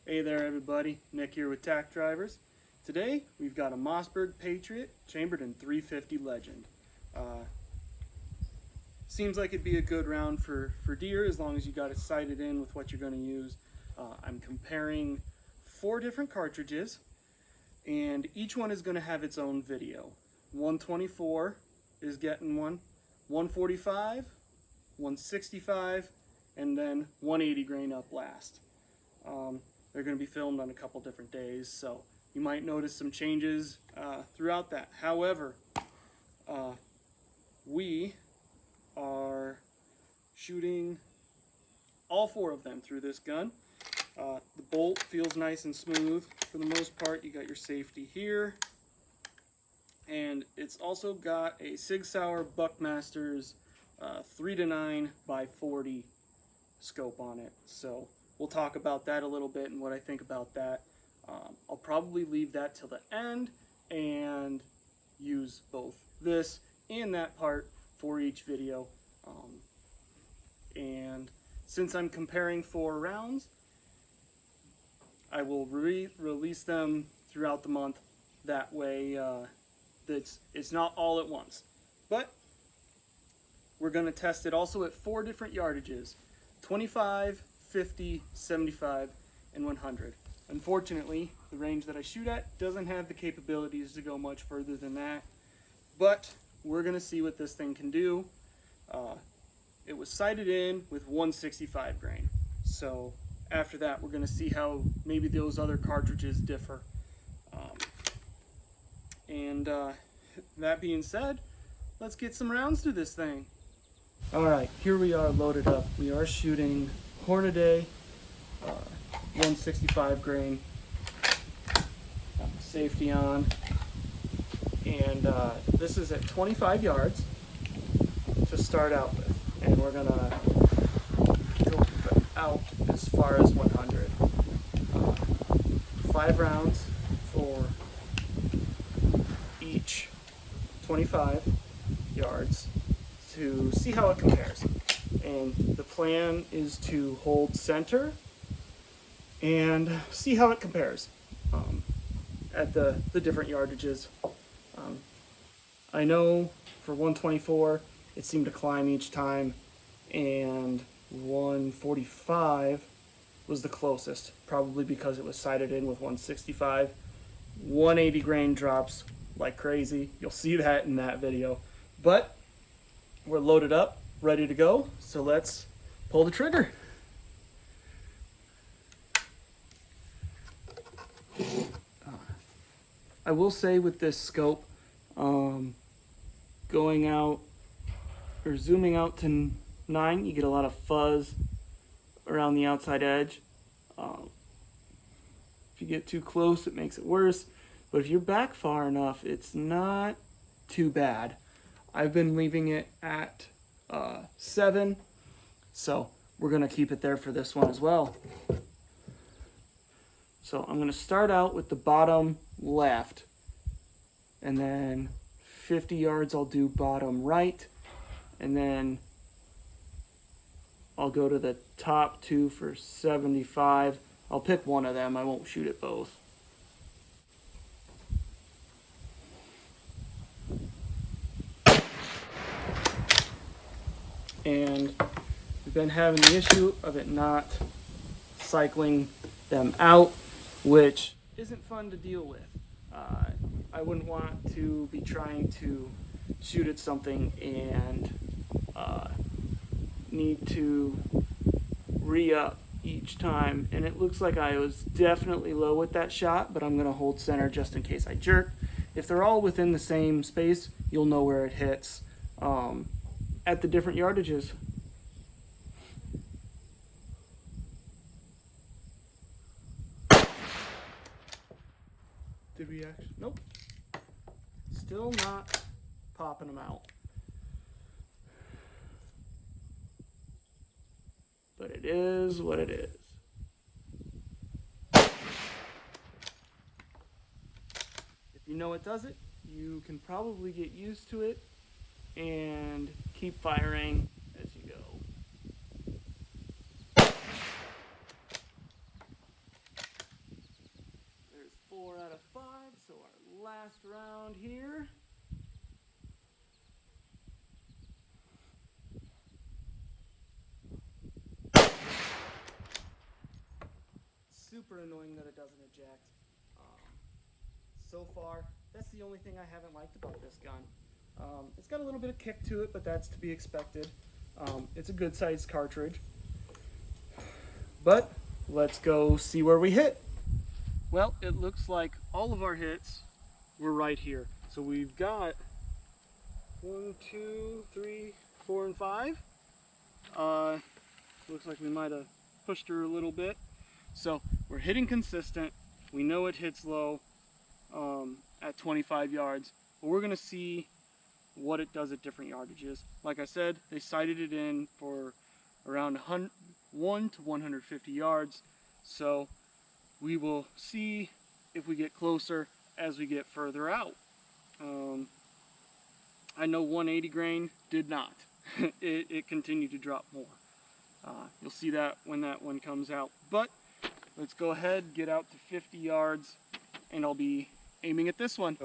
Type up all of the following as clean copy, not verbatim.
Hey there everybody, Nick here with Tack Drivers. Today we've got a Mossberg Patriot chambered in 350 Legend. Seems like it'd be a good round for deer as long as you got it sighted in with what you're going to use. I'm comparing 4 different cartridges and each one is going to have its own video. 124 is getting one, 145, 165, and then 180 grain up last. They're going to be filmed on a couple different days, so you might notice some changes throughout that. However, we are shooting all 4 of them through this gun. The bolt feels nice and smooth for the most part. You got your safety here, and it's also got a Sig Sauer Buckmaster's 3-9 by 40 scope on it. So we'll talk about that a little bit and what I think about that. I'll probably leave that till the end and use both this and that part for each video. And since I'm comparing 4 rounds, I will release them throughout the month. That way it's not all at once. But we're going to test it also at 4 different yardages: 25, 50, 75, and 100. Unfortunately, the range that I shoot at doesn't have the capabilities to go much further than that, but we're going to see what this thing can do. It was sighted in with 165 grain, so after that we're going to see how maybe those other cartridges differ. That being said, let's get some rounds through this thing. Alright, here we are loaded up. We are shooting Hornady 165 grain. Got the safety on. And this is at 25 yards to start out with. And we're going to go out as far as 100. 5 rounds for each 25 yards to see how it compares. And the plan is to hold center and see how it compares at the different yardages. I know for 124 it seemed to climb each time, and 145 was the closest, probably because it was sighted in with 165. 180 grain drops like crazy. You'll see that in that video. But we're loaded up, ready to go, so let's pull the trigger. I will say with this scope, going out or zooming out to 9, you get a lot of fuzz around the outside edge. If you get too close, it makes it worse, but if you're back far enough, it's not too bad. I've been leaving it at 7, so we're going to keep it there for this one as well. So I'm going to start out with the bottom left, and then 50 yards I'll do bottom right, and then I'll go to the top 2 for 75. I'll pick one of them, I won't shoot at both. And we've been having the issue of it not cycling them out, which isn't fun to deal with. I wouldn't want to be trying to shoot at something and need to re-up each time. And it looks like I was definitely low with that shot, but I'm going to hold center just in case I jerk. If they're all within the same space, you'll know where it hits at the different yardages. Did we actually? Nope. Still not popping them out. But it is what it is. If you know it does it, you can probably get used to it and keep firing as you go. around here. Super annoying that it doesn't eject. So far, that's the only thing I haven't liked about this gun. It's got a little bit of kick to it, but that's to be expected. It's a good sized cartridge. But let's go see where we hit. Well, it looks like all of our hits were right here. So we've got 1, 2, 3, 4, and 5. Looks like we might have pushed her a little bit. So we're hitting consistent. We know it hits low at 25 yards, but we're gonna see what it does at different yardages. Like I said, they sighted it in for around 1 to 150 yards. So we will see if we get closer as we get further out. I know 180 grain did not. it continued to drop more. You'll see that when that one comes out. But let's go ahead, get out to 50 yards, and I'll be aiming at this one.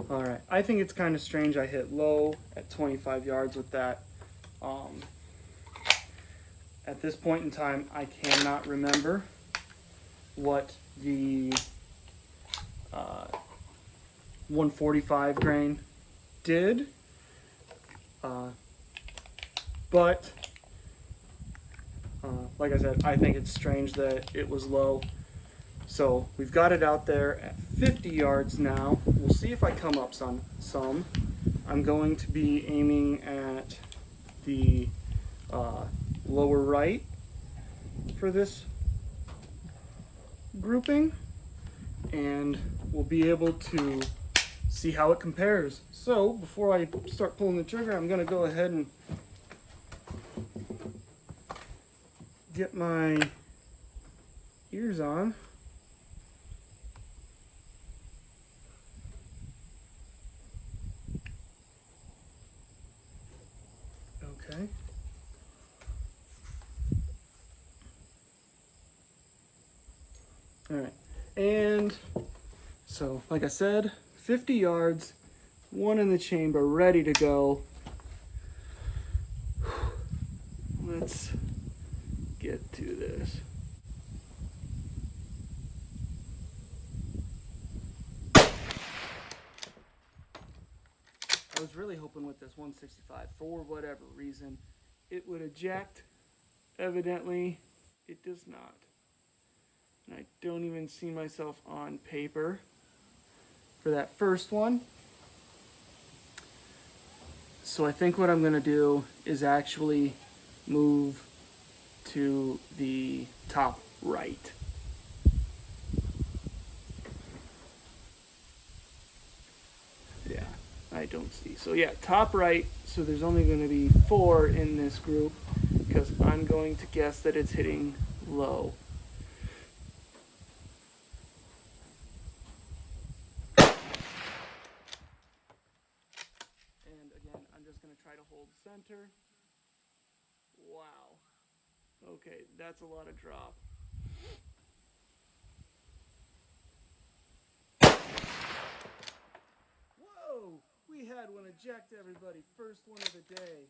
All right, I think it's kind of strange I hit low at 25 yards with that. At this point in time, I cannot remember what the 145 grain did, but like I said, I think it's strange that it was low. So we've got it out there at 50 yards now. We'll see if I come up some. I'm going to be aiming at the lower right for this grouping, and we'll be able to see how it compares. So before I start pulling the trigger, I'm going to go ahead and get my ears on. Okay. All right. And so, like I said, 50 yards, one in the chamber, ready to go. Let's get to this. I was really hoping with this 165, for whatever reason, it would eject. Evidently, it does not. And I don't even see myself on paper for that first one. So I think what I'm going to do is actually move to the top right. Yeah, I don't see. So yeah, top right. So there's only going to be 4 in this group because I'm going to guess that it's hitting low. And again, I'm just going to try to hold center. Wow. Okay, that's a lot of drop. Whoa! We had one eject, everybody. First one of the day.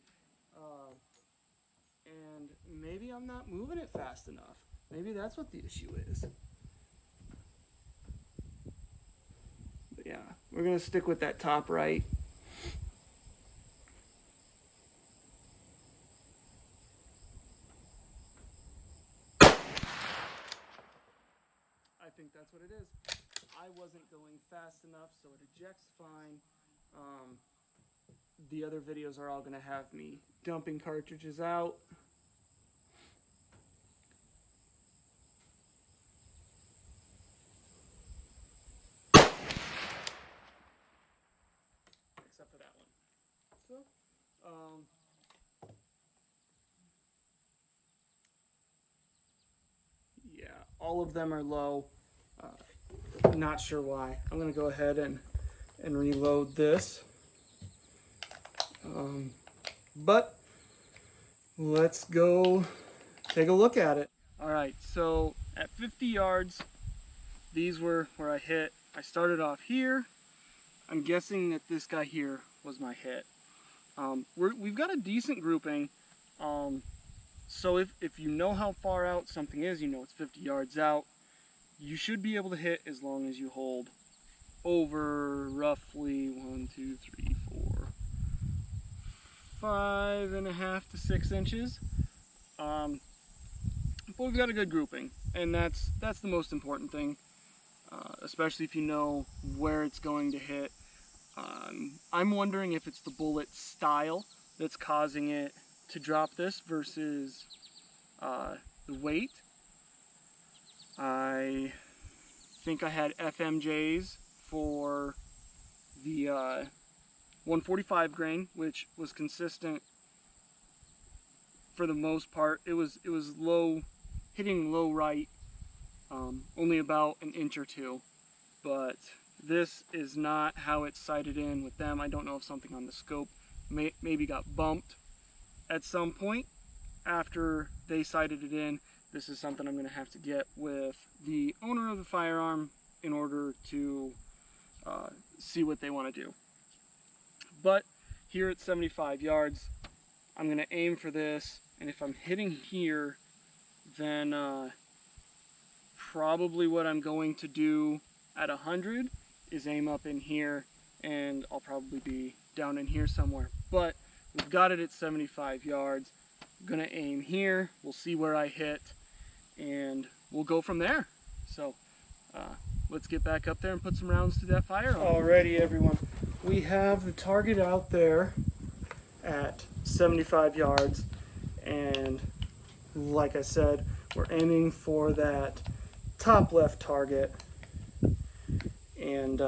And maybe I'm not moving it fast enough. Maybe that's what the issue is. But yeah, we're going to stick with that top right. I think that's what it is. I wasn't going fast enough, so it ejects fine. The other videos are all going to have me dumping cartridges out. Except for that one. So, yeah, all of them are low. Not sure why. I'm going to go ahead and reload this. But let's go take a look at it. All right, so at 50 yards, these were where I hit. I started off here, I'm guessing that this guy here was my hit. We've got a decent grouping. So if you know how far out something is, you know it's 50 yards out, you should be able to hit as long as you hold over roughly 5.5 to 6 inches. But we've got a good grouping, and that's the most important thing, especially if you know where it's going to hit. I'm wondering if it's the bullet style that's causing it to drop this versus the weight. I think I had FMJs for the 145 grain, which was consistent for the most part. It was low, hitting low right, only about an inch or two, but this is not how it's sighted in with them. I don't know if something on the scope maybe got bumped at some point after they sighted it in. This is something I'm going to have to get with the owner of the firearm in order to see what they want to do. But here at 75 yards, I'm going to aim for this, and if I'm hitting here, then probably what I'm going to do at 100 is aim up in here, and I'll probably be down in here somewhere. But we've got it at 75 yards. I'm going to aim here. We'll see where I hit, and we'll go from there. So let's get back up there and put some rounds through that firearm. Alrighty, everyone. We have the target out there at 75 yards, and like I said, we're aiming for that top left target, and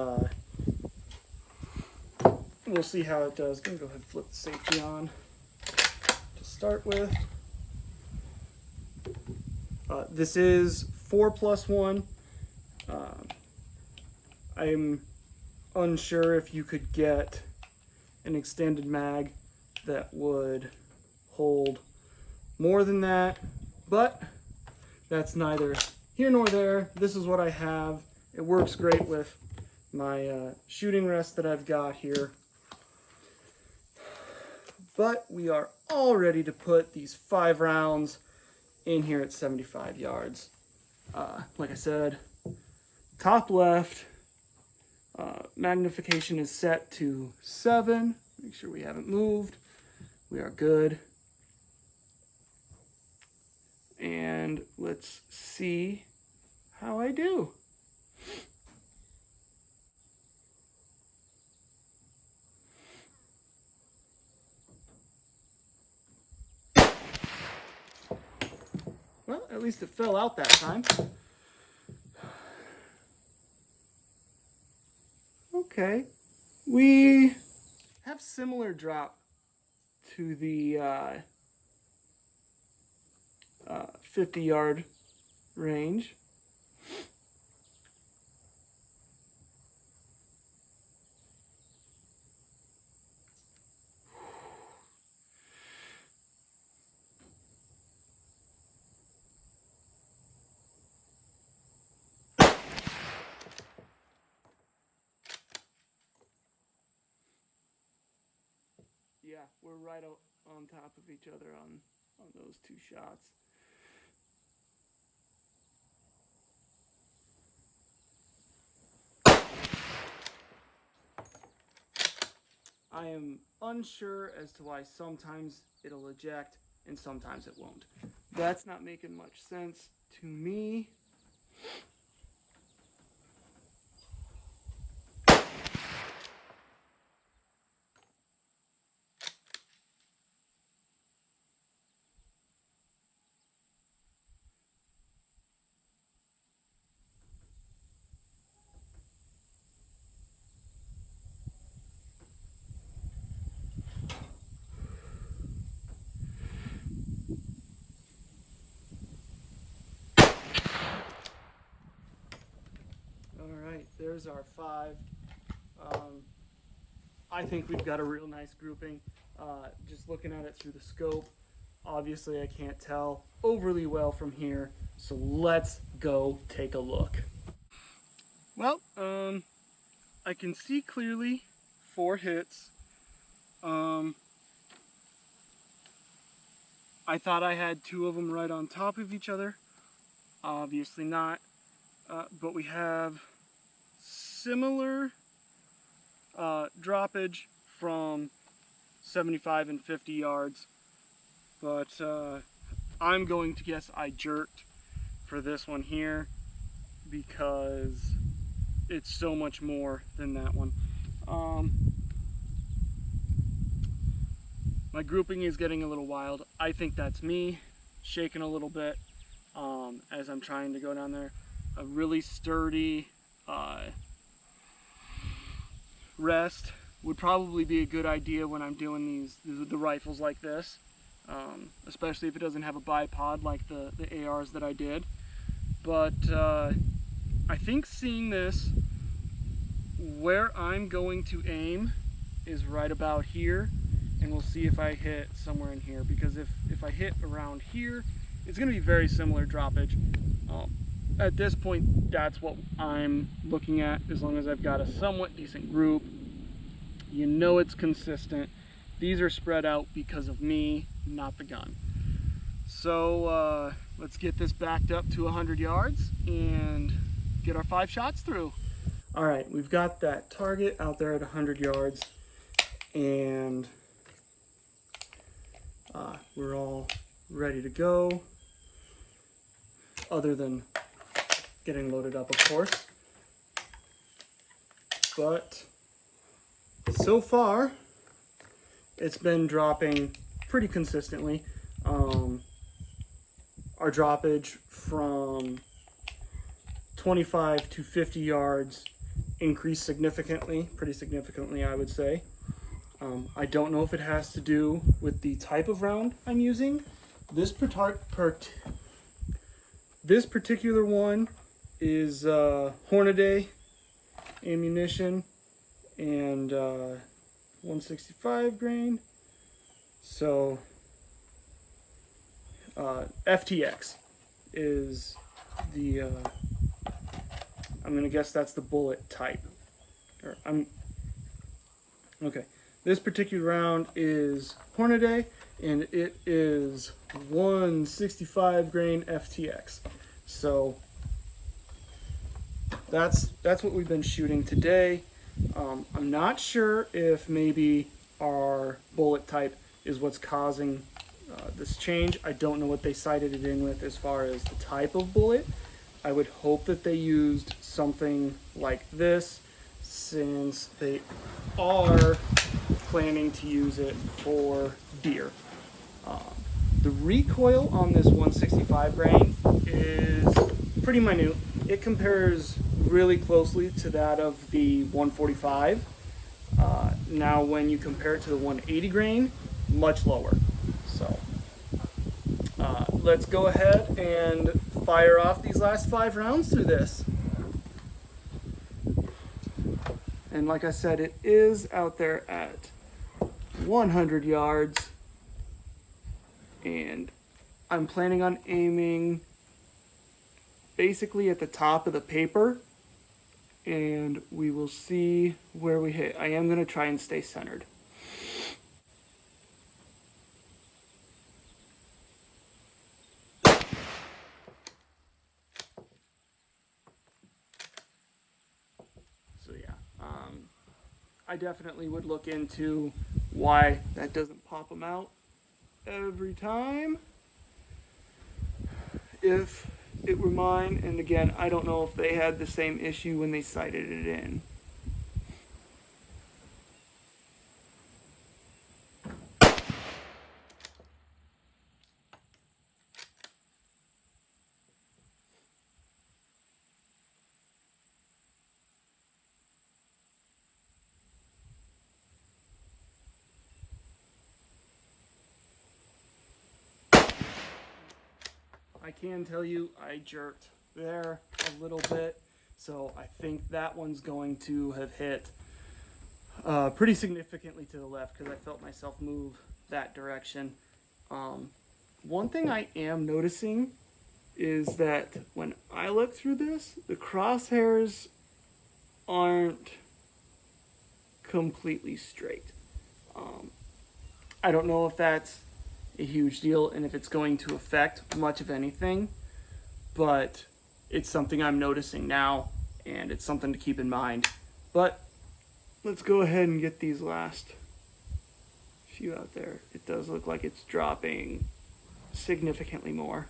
we'll see how it does. Gonna go ahead and flip the safety on to start with. This is 4+1. I'm unsure if you could get an extended mag that would hold more than that, but that's neither here nor there. This is what I have. It works great with my shooting rest that I've got here. But we are all ready to put these 5 rounds in here at 75 yards. Like I said, top left, magnification is set to 7. Make sure we haven't moved. We are good. And let's see how I do. Well, at least it fell out that time. Okay, we have similar drop to the 50-yard range. Yeah, we're right on top of each other on those 2 shots. I am unsure as to why sometimes it'll eject and sometimes it won't. That's not making much sense to me. There's our 5. I think we've got a real nice grouping. Just looking at it through the scope, obviously I can't tell overly well from here, so let's go take a look. Well, I can see clearly 4 hits. I thought I had 2 of them right on top of each other. Obviously not. But we have similar droppage from 75 and 50 yards. But I'm going to guess I jerked for this one here because it's so much more than that one. My grouping is getting a little wild. I think that's me shaking a little bit as I'm trying to go down there. A really sturdy rest would probably be a good idea when I'm doing the rifles like this, especially if it doesn't have a bipod like the ARs that I did. But I think seeing this, where I'm going to aim is right about here, and we'll see if I hit somewhere in here, because if I hit around here, it's going to be very similar droppage. At this point, that's what I'm looking at, as long as I've got a somewhat decent group. You know it's consistent. These are spread out because of me, not the gun. So let's get this backed up to 100 yards and get our 5 shots through. All right, we've got that target out there at 100 yards, and we're all ready to go, other than getting loaded up, of course. But so far, it's been dropping pretty consistently. Our droppage from 25 to 50 yards increased significantly, pretty significantly, I would say. I don't know if it has to do with the type of round I'm using. This particular one is Hornady ammunition and 165 grain. So FTX is the I'm gonna guess that's the bullet type. Okay. This particular round is Hornady, and it is 165 grain FTX. So that's what we've been shooting today. I'm not sure if maybe our bullet type is what's causing this change. I don't know what they sighted it in with as far as the type of bullet. I would hope that they used something like this, since they are planning to use it for deer. The recoil on this 165 grain is pretty minute. It compares really closely to that of the 145. Now when you compare it to the 180 grain, much lower. So let's go ahead and fire off these last 5 rounds through this. And like I said, it is out there at 100 yards, and I'm planning on aiming basically at the top of the paper, and we will see where we hit. I am going to try and stay centered. So yeah, I definitely would look into why that doesn't pop them out every time if it were mine. And again, I don't know if they had the same issue when they sighted it in. I can tell you I jerked there a little bit, so I think that one's going to have hit pretty significantly to the left, because I felt myself move that direction. One thing I am noticing is that when I look through this, the crosshairs aren't completely straight. I don't know if that's a huge deal and if it's going to affect much of anything, but it's something I'm noticing now, and it's something to keep in mind. But let's go ahead and get these last few out there. It does look like it's dropping significantly more.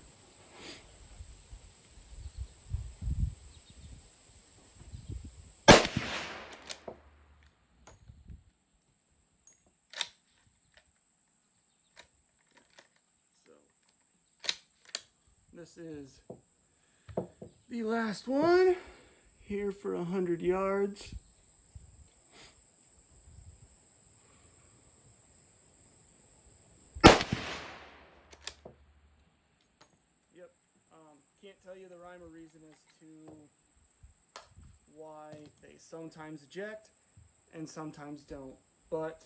This is the last one here for 100 yards. Yep, can't tell you the rhyme or reason as to why they sometimes eject and sometimes don't, but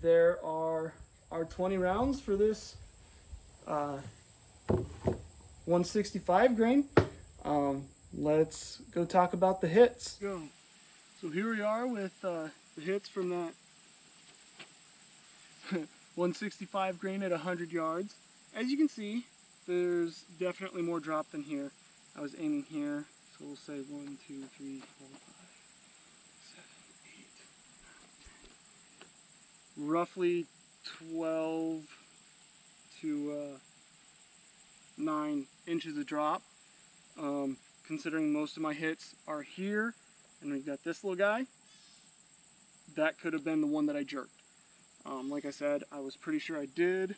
there are our 20 rounds for this 165 grain. Let's go talk about the hits. Go. So here we are with the hits from that 165 grain at 100 yards. As you can see, there's definitely more drop than here. I was aiming here, so we'll say 1, 2, 3, 4, 5, 7, 8, 9, 10. Roughly 12 to 9 inches of drop. Considering most of my hits are here, and we've got this little guy, that could have been the one that I jerked. Like I said, I was pretty sure I did.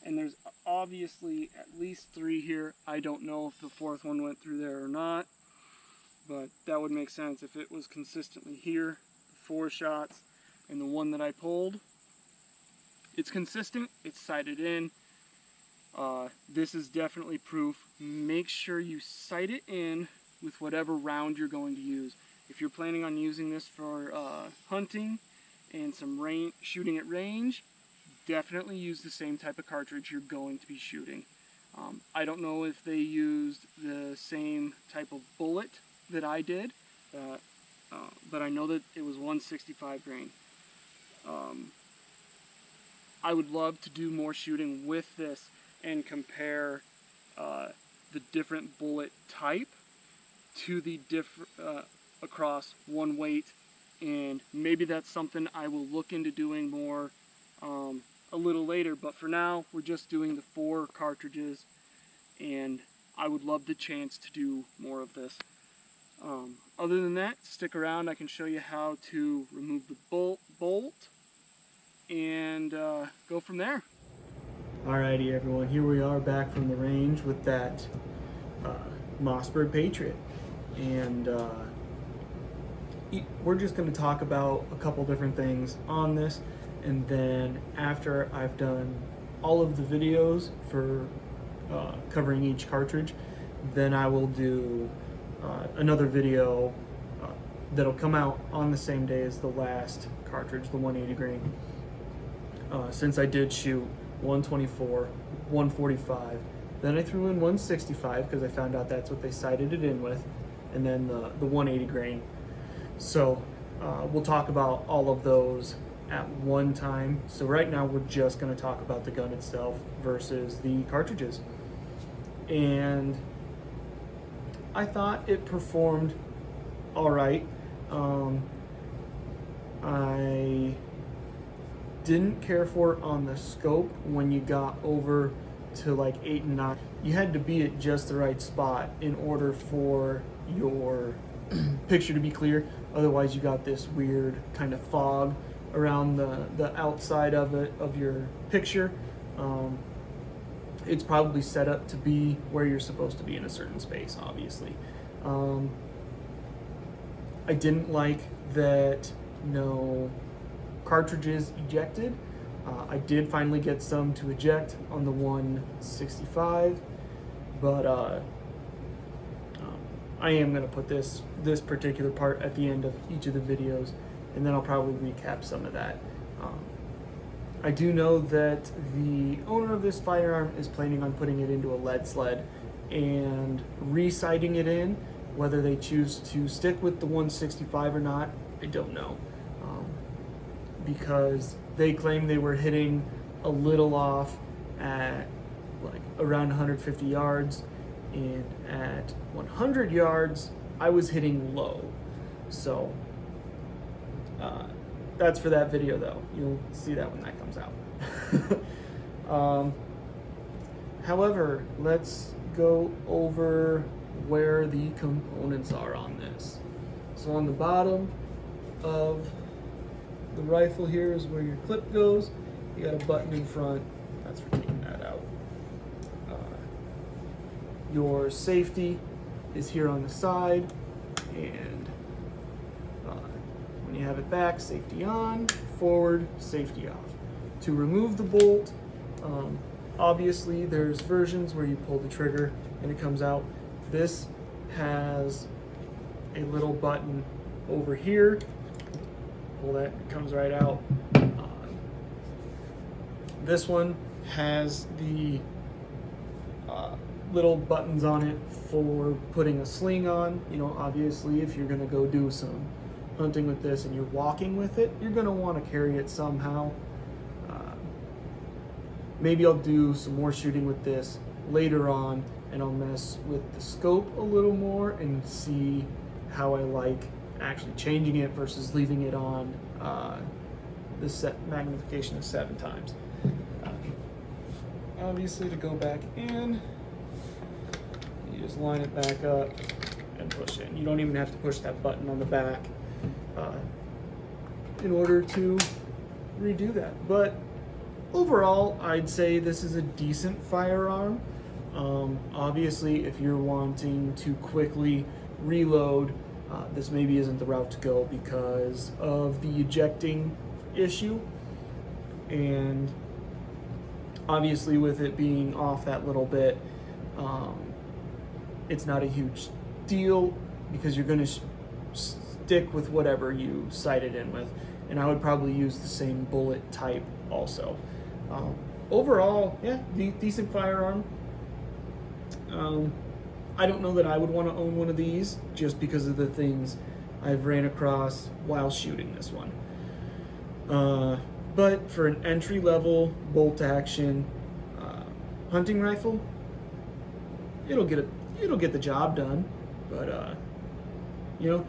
And there's obviously at least 3 here. I don't know if the 4th one went through there or not, but that would make sense if it was consistently here, 4 shots, and the one that I pulled. It's consistent, it's sighted in. This is definitely proof. Make sure you sight it in with whatever round you're going to use. If you're planning on using this for hunting and some shooting at range, definitely use the same type of cartridge you're going to be shooting. I don't know if they used the same type of bullet that I did, but I know that it was 165 grain. I would love to do more shooting with this and compare the different bullet type to the across one weight, and maybe that's something I will look into doing more a little later, but for now we're just doing the 4 cartridges, and I would love the chance to do more of this. Other than that, stick around. I can show you how to remove the bolt and go from there. Alrighty everyone, here we are back from the range with that Mossberg Patriot, and we're just going to talk about a couple different things on this, and then after I've done all of the videos for covering each cartridge, then I will do another video that'll come out on the same day as the last cartridge, the 180 grain. Since I did shoot 124, 145, then I threw in 165 because I found out that's what they sighted it in with, and then the 180 grain. So we'll talk about all of those at one time. So right now we're just going to talk about the gun itself versus the cartridges. And I thought it performed all right. I didn't care for it on the scope when you got over to like 8 and 9. You had to be at just the right spot in order for your picture to be clear. Otherwise you got this weird kind of fog around the outside of it, of your picture. It's probably set up to be where you're supposed to be in a certain space, obviously. I didn't like that no cartridges ejected. I did finally get some to eject on the 165, but I am going to put this particular part at the end of each of the videos, and then I'll probably recap some of that. I do know that the owner of this firearm is planning on putting it into a lead sled and re-sighting it in Whether they choose to stick with the 165 or not, I don't know. Because they claim they were hitting a little off at like around 150 yards, and at 100 yards I was hitting low. So that's for that video though. You'll see that when that comes out. However, let's go over where the components are on this. So on the bottom of the rifle here is where your clip goes. You got a button in front, that's for taking that out. Your safety is here on the side, and when you have it back, safety on, forward, safety off. To remove the bolt, obviously there's versions where you pull the trigger and it comes out. This has a little button over here. Pull that, it comes right out. This one has the little buttons on it for putting a sling on. You know, obviously if you're gonna go do some hunting with this and you're walking with it, you're gonna wanna carry it somehow. Maybe I'll do some more shooting with this later on, and I'll mess with the scope a little more and see how I like actually changing it versus leaving it on the set magnification of 7 times. Obviously, to go back in, you just line it back up and push it. You don't even have to push that button on the back in order to redo that. But overall, I'd say this is a decent firearm. Obviously, if you're wanting to quickly reload, this maybe isn't the route to go because of the ejecting issue. And obviously with it being off that little bit, it's not a huge deal because you're going to stick with whatever you sight it in with. And I would probably use the same bullet type also. Overall, yeah, decent firearm. I don't know that I would want to own one of these just because of the things I've ran across while shooting this one. But for an entry-level bolt action hunting rifle, it'll get the job done. But you know,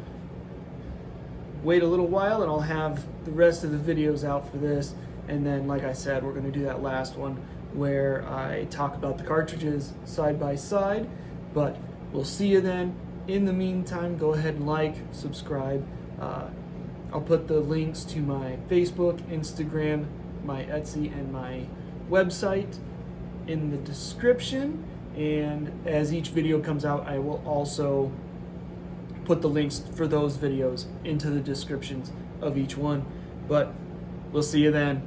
wait a little while and I'll have the rest of the videos out for this. And then, like I said, we're going to do that last one where I talk about the cartridges side by side. But we'll see you then. In the meantime, go ahead and like, subscribe. I'll put the links to my Facebook, Instagram, my Etsy, and my website in the description. And as each video comes out, I will also put the links for those videos into the descriptions of each one. But we'll see you then.